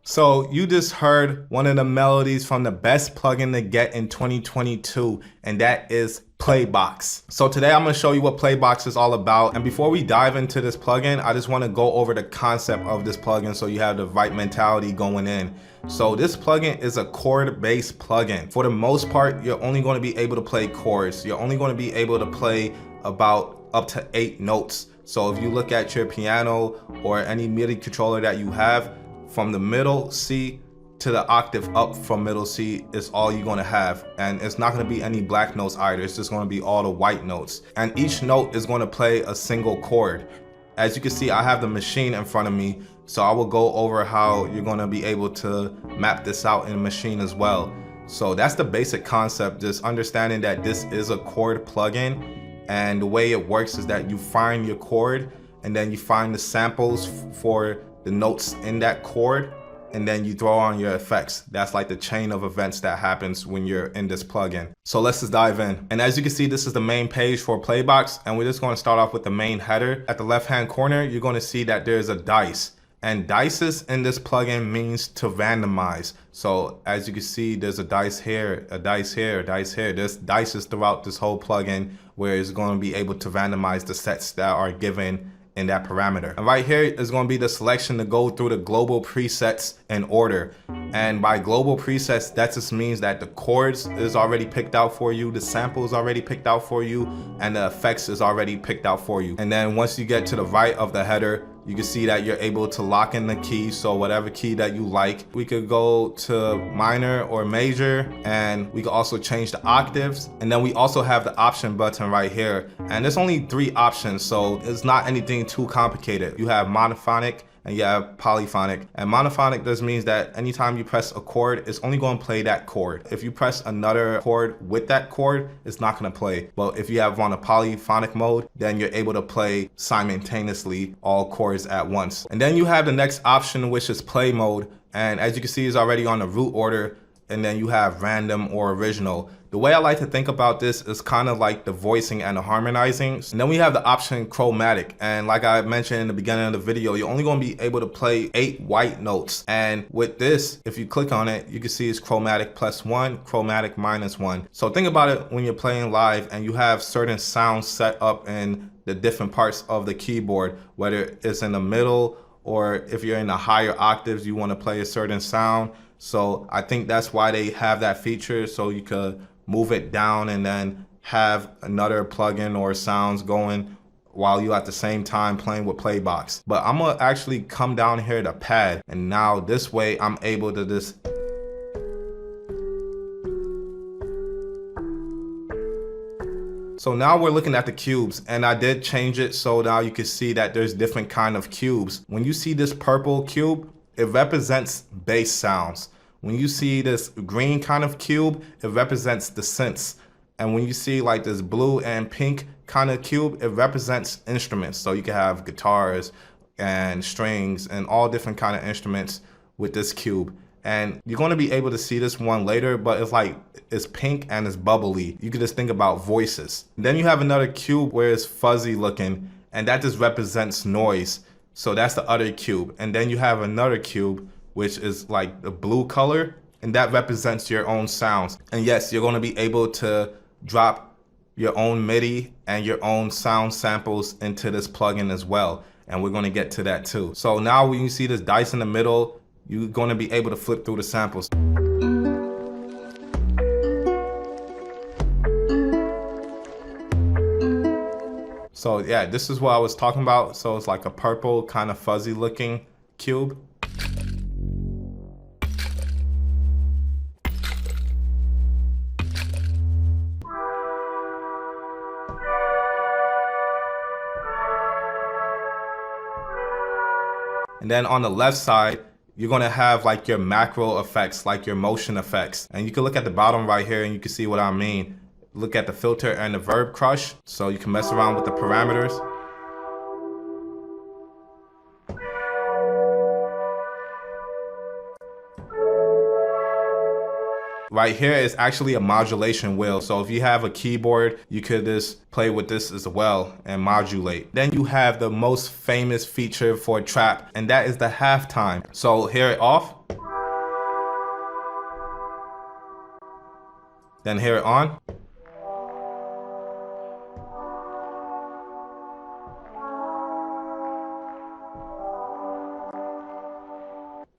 So you just heard one of the melodies from the best plugin to get in 2022, and that is PLAYBOX. So today I'm going to show you what PLAYBOX is all about. And before we dive into this plugin, I just want to go over the concept of this plugin so you have the right mentality going in. So this plugin is a chord-based plugin. For the most part, you're only going to be able to play chords. You're only going to be able to play about up to 8 notes. So if you look at your piano or any MIDI controller that you have, from the middle C to the octave up from middle C is all you're going to have, and it's not going to be any black notes either. It's just going to be all the white notes, and each note is going to play a single chord. As you can see, I have the machine in front of me, so I will go over how you're going to be able to map this out in the machine as well. So that's the basic concept, just understanding that this is a chord plugin, and the way it works is that you find your chord and then you find the samples for the notes in that chord, and then you throw on your effects. That's like the chain of events that happens when you're in this plugin. So let's just dive in. And as you can see, this is the main page for PLAYBOX, and we're just going to start off with the main header. At the left hand corner, you're going to see that there's a dice, and dices in this plugin means to randomize. So as you can see, there's a dice here, a dice here, a dice here. There's dices throughout this whole plugin where it's going to be able to randomize the sets that are given in that parameter. And right here is going to be the selection to go through the global presets in order. And by global presets, that just means that the chords is already picked out for you, the sample is already picked out for you, and the effects is already picked out for you. And then once you get to the right of the header, you can see that you're able to lock in the key. So whatever key that you like, we could go to minor or major, and we can also change the octaves. And then we also have the option button right here. And there's only 3 options, so it's not anything too complicated. You have monophonic and you have polyphonic. And monophonic just means that anytime you press a chord, it's only going to play that chord. If you press another chord with that chord, it's not going to play. But if you have on a polyphonic mode, then you're able to play simultaneously all chords at once. And then you have the next option, which is play mode. And as you can see, it's already on the root order. And then you have random or original. The way I like to think about this is kind of like the voicing and the harmonizing. And then we have the option chromatic. And like I mentioned in the beginning of the video, you're only going to be able to play 8 white notes. And with this, if you click on it, you can see it's chromatic +1, chromatic -1. So think about it when you're playing live and you have certain sounds set up in the different parts of the keyboard, whether it's in the middle or if you're in the higher octaves, you want to play a certain sound. So I think that's why they have that feature, so you could move it down and then have another plugin or sounds going while you at the same time playing with PLAYBOX. But I'm gonna actually come down here to pad, and now this way I'm able to just So now we're looking at the cubes, and I did change it so now you can see that there's different kind of cubes. When you see this purple cube, it represents bass sounds. When you see this green kind of cube, it represents the synths. And when you see like this blue and pink kind of cube, it represents instruments. So you can have guitars and strings and all different kind of instruments with this cube. And you're going to be able to see this one later, but it's pink and it's bubbly. You can just think about voices. Then you have another cube where it's fuzzy looking, and that just represents noise. So that's the other cube. And then you have another cube, which is like the blue color, and that represents your own sounds. And yes, you're going to be able to drop your own MIDI and your own sound samples into this plugin as well. And we're going to get to that too. So now when you see this dice in the middle, you're going to be able to flip through the samples. So yeah, this is what I was talking about. So it's like a purple kind of fuzzy looking cube. And then on the left side, you're gonna have like your macro effects, like your motion effects. And you can look at the bottom right here and you can see what I mean. Look at the filter and the verb crush, so you can mess around with the parameters. Right here is actually a modulation wheel. So if you have a keyboard, you could just play with this as well and modulate. Then you have the most famous feature for trap, and that is the halftime. So hear it off. then hear it on.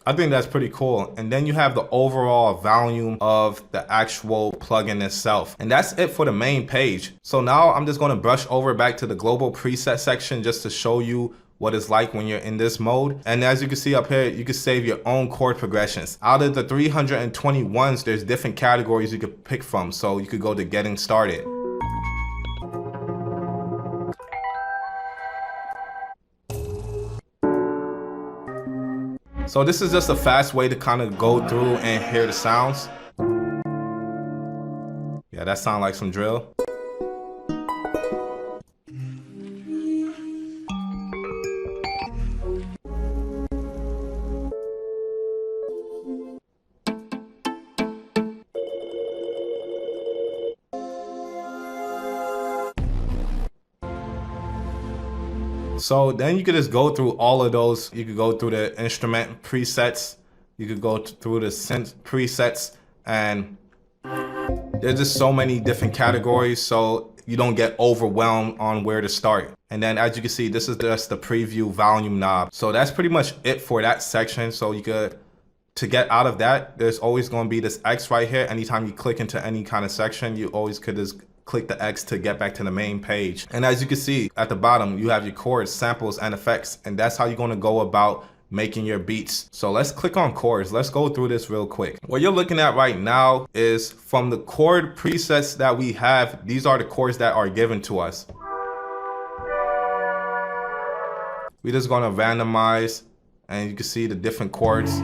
I think that's pretty cool. And then you have the overall volume of the actual plugin itself. And that's it for the main page. So now I'm just gonna brush over back to the global preset section just to show you what it's like when you're in this mode. And as you can see up here, you can save your own chord progressions. Out of the 321s, there's different categories you could pick from. So you could go to getting started. So this is just a fast way to kind of go through and hear the sounds. Yeah, that sounds like some drill. So then you could just go through all of those. You could go through the instrument presets. You could go through the synth presets, and there's just so many different categories, so you don't get overwhelmed on where to start. And then as you can see, this is just the preview volume knob. So that's pretty much it for that section. So you could, to get out of that, there's always going to be this X right here. Anytime you click into any kind of section, you always could just click the X to get back to the main page. And as you can see at the bottom, you have your chords, samples, and effects. And that's how you're going to go about making your beats. So let's click on chords. Let's go through this real quick. What you're looking at right now is from the chord presets that we have. These are the chords that are given to us. We're just going to randomize, and you can see the different chords.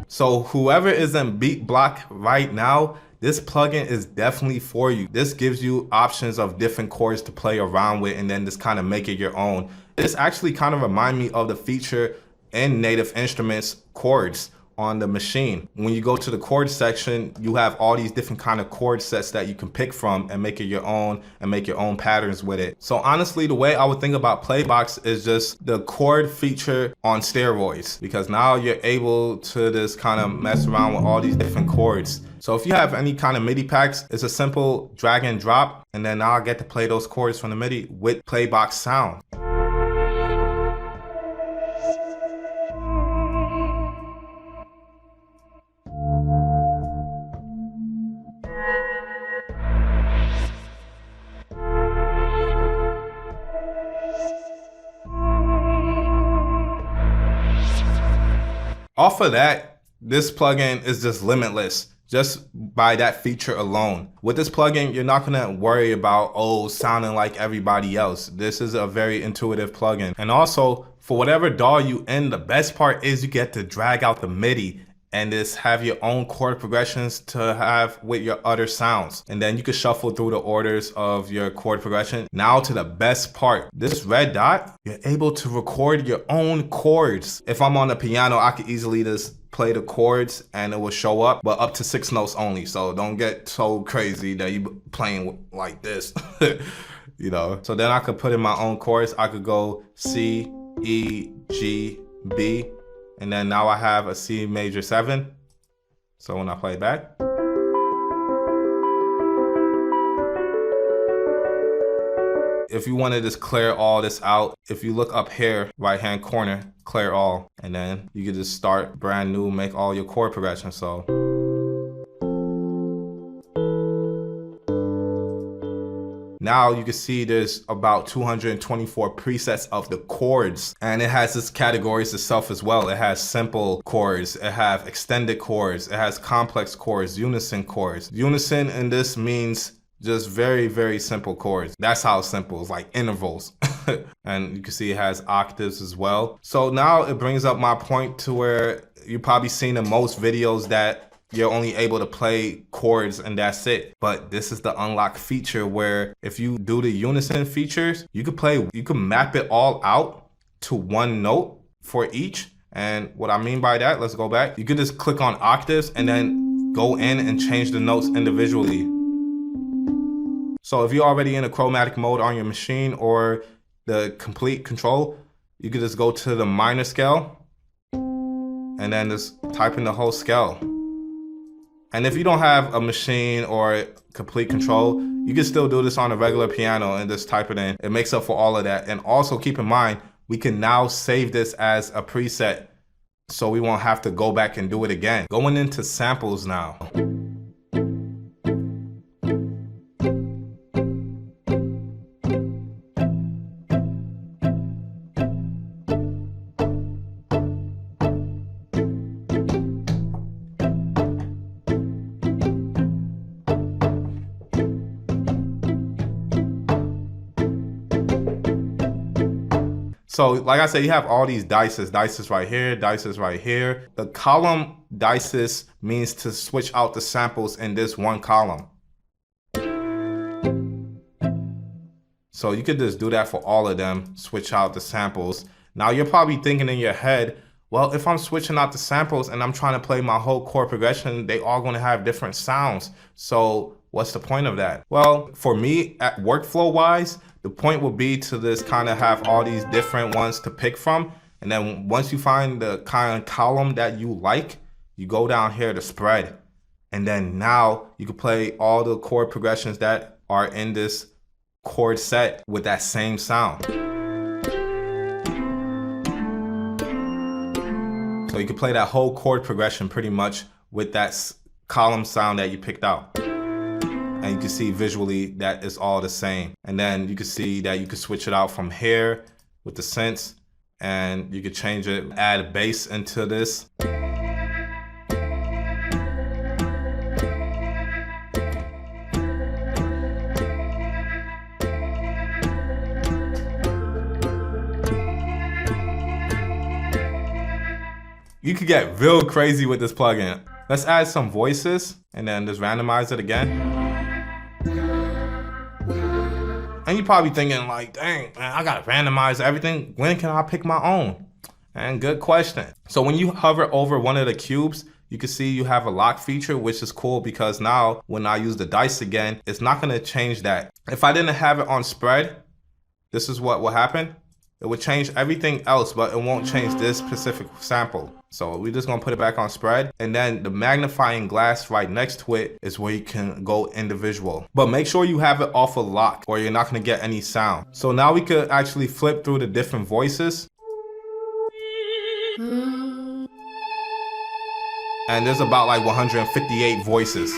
So whoever is in beat block right now, this plugin is definitely for you. This gives you options of different chords to play around with and then just kind of make it your own. This actually kind of reminds me of the feature in Native Instruments chords on the machine. When you go to the chord section, you have all these different kind of chord sets that you can pick from and make it your own and make your own patterns with it. So honestly, the way I would think about PLAYBOX is just the chord feature on steroids, because now you're able to just kind of mess around with all these different chords. So if you have any kind of MIDI packs, it's a simple drag and drop, and then now I get to play those chords from the MIDI with PLAYBOX sound. Off of that, this plugin is just limitless just by that feature alone. With this plugin, you're not gonna worry about, oh, sounding like everybody else. This is a very intuitive plugin. And also, for whatever DAW you in, the best part is you get to drag out the MIDI and just have your own chord progressions to have with your other sounds. And then you can shuffle through the orders of your chord progression. Now to the best part, this red dot, you're able to record your own chords. If I'm on the piano, I could easily just play the chords and it will show up, but up to 6 notes only. So don't get so crazy that you playing like this, you know? So then I could put in my own chords. I could go C, E, G, B, and then now I have a C major 7. So when I play it back, if you want to just clear all this out, if you look up here, right hand corner, clear all, and then you can just start brand new, make all your chord progressions. So now you can see there's about 224 presets of the chords, and it has its categories itself as well. It has simple chords, it has extended chords, it has complex chords, unison chords. Unison in this means just very, very simple chords. That's how simple, it's like intervals. And you can see it has octaves as well. So now it brings up my point to where you've probably seen in most videos that you're only able to play chords and that's it. But this is the unlock feature where if you do the unison features, you can map it all out to one note for each. And what I mean by that, let's go back. You can just click on octaves and then go in and change the notes individually. So if you're already in a chromatic mode on your machine or the complete control, you could just go to the minor scale and then just type in the whole scale. And if you don't have a machine or complete control, you can still do this on a regular piano and just type it in. It makes up for all of that. And also keep in mind, we can now save this as a preset so we won't have to go back and do it again. Going into samples now. So like I said, you have all these dices. Dices right here, dices right here. The column dices means to switch out the samples in this one column. So you could just do that for all of them, switch out the samples. Now you're probably thinking in your head, well, if I'm switching out the samples and I'm trying to play my whole chord progression, they all gonna have different sounds. So what's the point of that? Well, for me, at workflow wise, the point would be to just kind of have all these different ones to pick from. And then once you find the kind of column that you like, you go down here to spread. And then now you can play all the chord progressions that are in this chord set with that same sound. So you can play that whole chord progression pretty much with that column sound that you picked out. And you can see visually that it's all the same. And then you can see that you can switch it out from here with the synths, and you could change it, add a bass into this. You could get real crazy with this plugin. Let's add some voices and then just randomize it again. And you're probably thinking like, dang, man, I gotta randomize everything. When can I pick my own? And good question. So when you hover over one of the cubes, you can see you have a lock feature, which is cool because now when I use the dice again, it's not gonna change that. If I didn't have it on spread, this is what will happen. It would change everything else, but it won't change this specific sample. So we're just gonna put it back on spread. And then the magnifying glass right next to it is where you can go individual. But make sure you have it off of lock or you're not gonna get any sound. So now we could actually flip through the different voices. And there's about like 158 voices.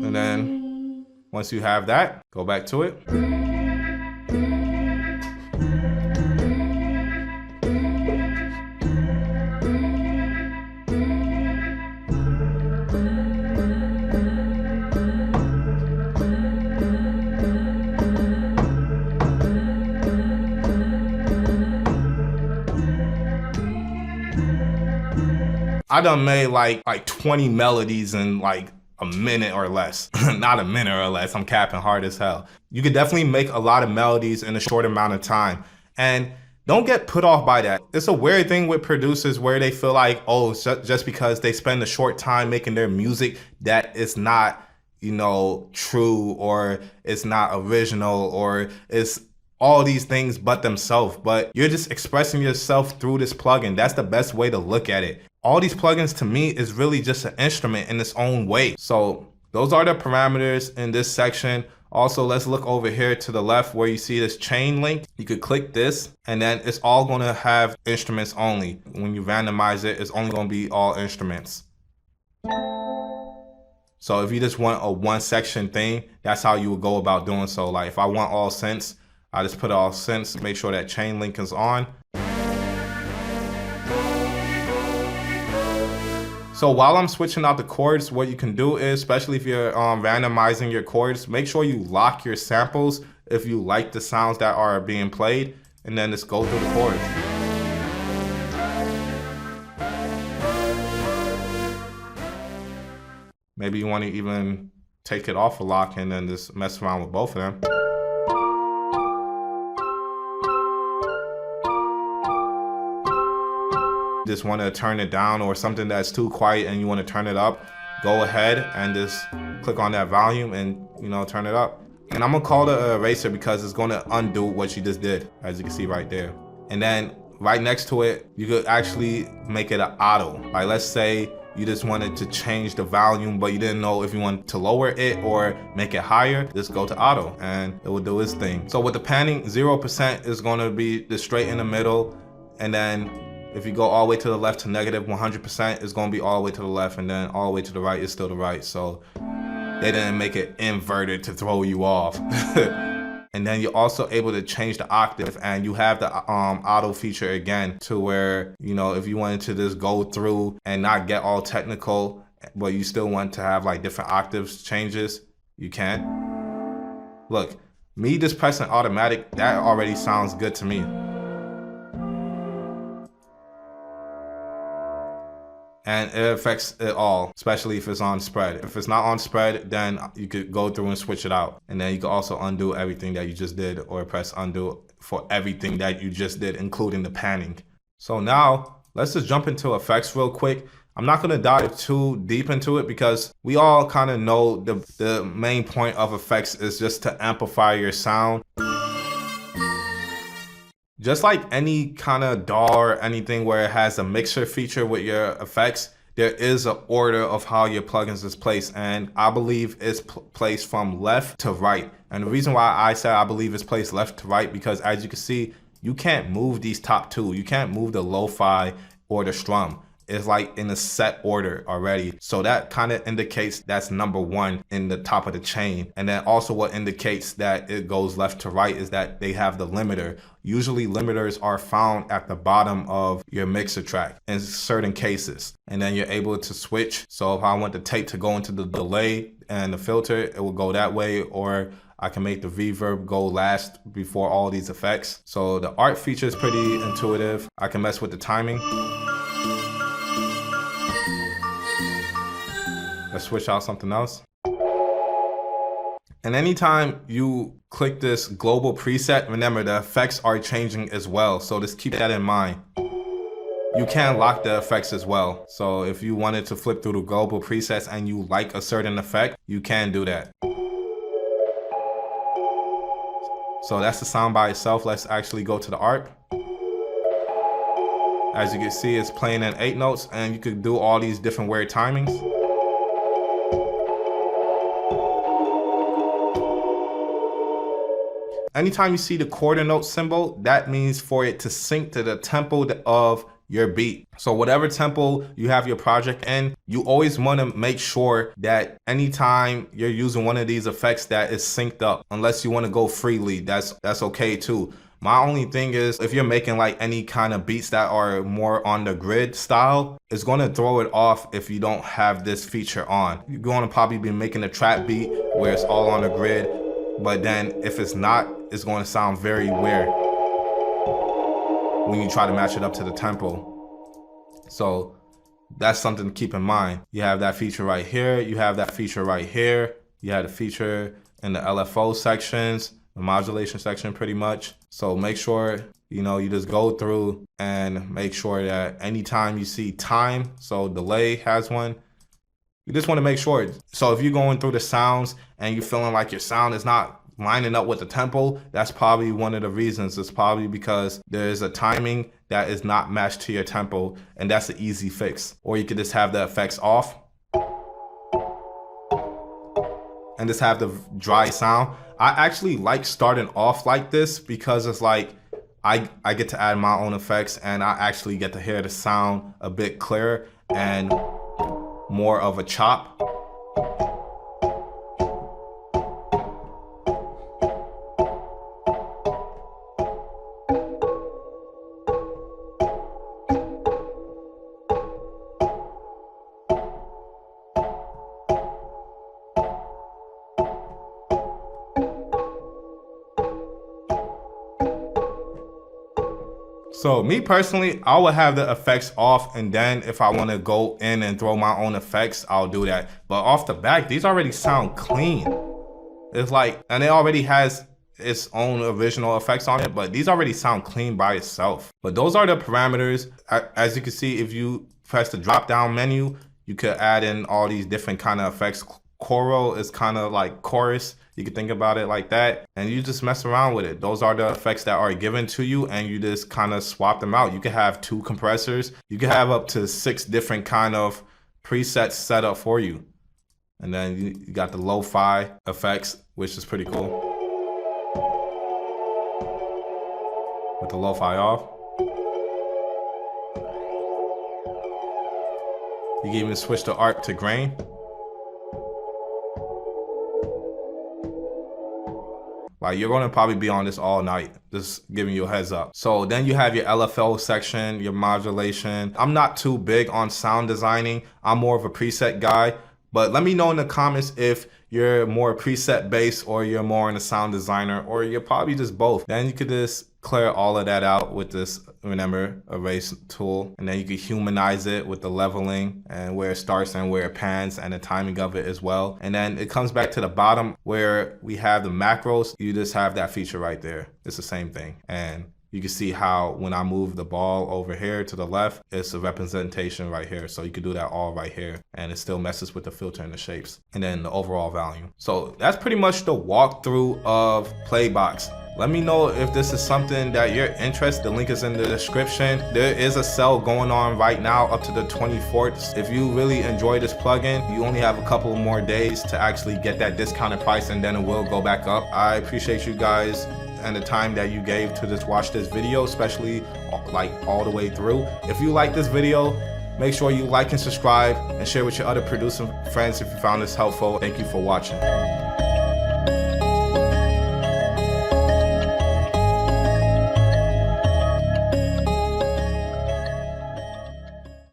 And then once you have that, go back to it. I done made like 20 melodies in like a minute or less. Not a minute or less, I'm capping hard as hell. You could definitely make a lot of melodies in a short amount of time. And don't get put off by that. It's a weird thing with producers where they feel like, oh, just because they spend a short time making their music, that it's not, you know, true, or it's not original, or it's all these things but themselves. But you're just expressing yourself through this plugin. That's the best way to look at it. All these plugins to me is really just an instrument in its own way. So those are the parameters in this section. Also, let's look over here to the left where you see this chain link. You could click this and then it's all gonna have instruments only. When you randomize it, it's only gonna be all instruments. So if you just want a one section thing, that's how you would go about doing so. Like if I want all synths, I just put all synths, make sure that chain link is on. So while I'm switching out the chords, what you can do is, especially if you're randomizing your chords, make sure you lock your samples if you like the sounds that are being played, and then just go through the chords. Maybe you want to even take it off a lock and then just mess around with both of them. Just want to turn it down, or something that's too quiet and you want to turn it up, go ahead and just click on that volume and, you know, turn it up. And I'm gonna call it an eraser because it's gonna undo what you just did, as you can see right there. And then right next to it, you could actually make it an auto. Like let's say you just wanted to change the volume, but you didn't know if you want to lower it or make it higher, just go to auto and it will do its thing. So with the panning, 0% is gonna be the straight in the middle. And then if you go all the way to the left to negative 100%, it's gonna be all the way to the left, and then all the way to the right is still the right. So they didn't make it inverted to throw you off. And then you're also able to change the octave, and you have the auto feature again, to where, you know, if you wanted to just go through and not get all technical, but you still want to have like different octaves changes, you can. Look, me just pressing automatic, that already sounds good to me. And it affects it all, especially if it's on spread. If it's not on spread, then you could go through and switch it out. And then you can also undo everything that you just did, or press undo for everything that you just did, including the panning. So now let's just jump into effects real quick. I'm not gonna dive too deep into it because we all kind of know the main point of effects is just to amplify your sound. Just like any kind of DAW or anything where it has a mixer feature with your effects, there is an order of how your plugins is placed, and I believe it's placed from left to right. And the reason why I said I believe it's placed left to right, because as you can see, you can't move these top two. You can't move the lo-fi or the strum. It's like in a set order already. So that kind of indicates that's number one in the top of the chain. And then also what indicates that it goes left to right is that they have the limiter. Usually limiters are found at the bottom of your mixer track in certain cases. And then you're able to switch. So if I want the tape to go into the delay and the filter, it will go that way, or I can make the reverb go last before all these effects. So the art feature is pretty intuitive. I can mess with the timing. Let's switch out something else. And anytime you click this global preset, remember the effects are changing as well. So just keep that in mind. You can lock the effects as well. So if you wanted to flip through the global presets and you like a certain effect, you can do that. So that's the sound by itself. Let's actually go to the art. As you can see, it's playing in 8 notes, and you could do all these different weird timings. Anytime you see the quarter note symbol, that means for it to sync to the tempo of your beat. So whatever tempo you have your project in, you always want to make sure that anytime you're using one of these effects that is synced up. Unless you want to go freely, that's okay too. My only thing is, if you're making like any kind of beats that are more on the grid style, it's going to throw it off if you don't have this feature on. You're going to probably be making a trap beat where it's all on the grid, but then if it's not, it's going to sound very weird when you try to match it up to the tempo. So that's something to keep in mind. You have that feature right here. You have that feature right here. You have the feature in the LFO sections, the modulation section pretty much. So make sure, you know, you just go through and make sure that anytime you see time, so delay has one, you just want to make sure. So if you're going through the sounds and you're feeling like your sound is not lining up with the tempo, that's probably one of the reasons. It's probably because there's a timing that is not matched to your tempo, and that's an easy fix. Or you could just have the effects off and just have the dry sound. I actually like starting off like this because it's like I get to add my own effects, and I actually get to hear the sound a bit clearer and more of a chop. So me personally, I would have the effects off, and then if I want to go in and throw my own effects, I'll do that. But off the back, these already sound clean. It's like, and it already has its own original effects on it, but these already sound clean by itself. But those are the parameters. As you can see, if you press the drop down menu, you could add in all these different kind of effects, choral is kind of like chorus. You can think about it like that, and you just mess around with it. Those are the effects that are given to you, and you just kind of swap them out. You can have 2 compressors. You can have up to 6 different kind of presets set up for you. And then you got the lo-fi effects, which is pretty cool. With the lo-fi off. You can even switch the art to grain. Like, you're gonna probably be on this all night, just giving you a heads up. So then you have your LFO section, your modulation. I'm not too big on sound designing. I'm more of a preset guy, but let me know in the comments if you're more preset based or you're more in a sound designer, or you're probably just both. Then you could just clear all of that out with this, remember, erase tool, and then you can humanize it with the leveling and where it starts and where it pans and the timing of it as well. And then it comes back to the bottom where we have the macros. You just have that feature right there. It's the same thing. And you can see how when I move the ball over here to the left, it's a representation right here. So you can do that all right here, and it still messes with the filter and the shapes and then the overall volume. So that's pretty much the walkthrough of PLAYBOX. Let me know if this is something that you're interested. The link is in the description. There is a sale going on right now up to the 24th. If you really enjoy this plugin, you only have a couple more days to actually get that discounted price, and then it will go back up. I appreciate you guys and the time that you gave to just watch this video, especially like all the way through. If you like this video, make sure you like and subscribe and share with your other producer friends if you found this helpful. Thank you for watching.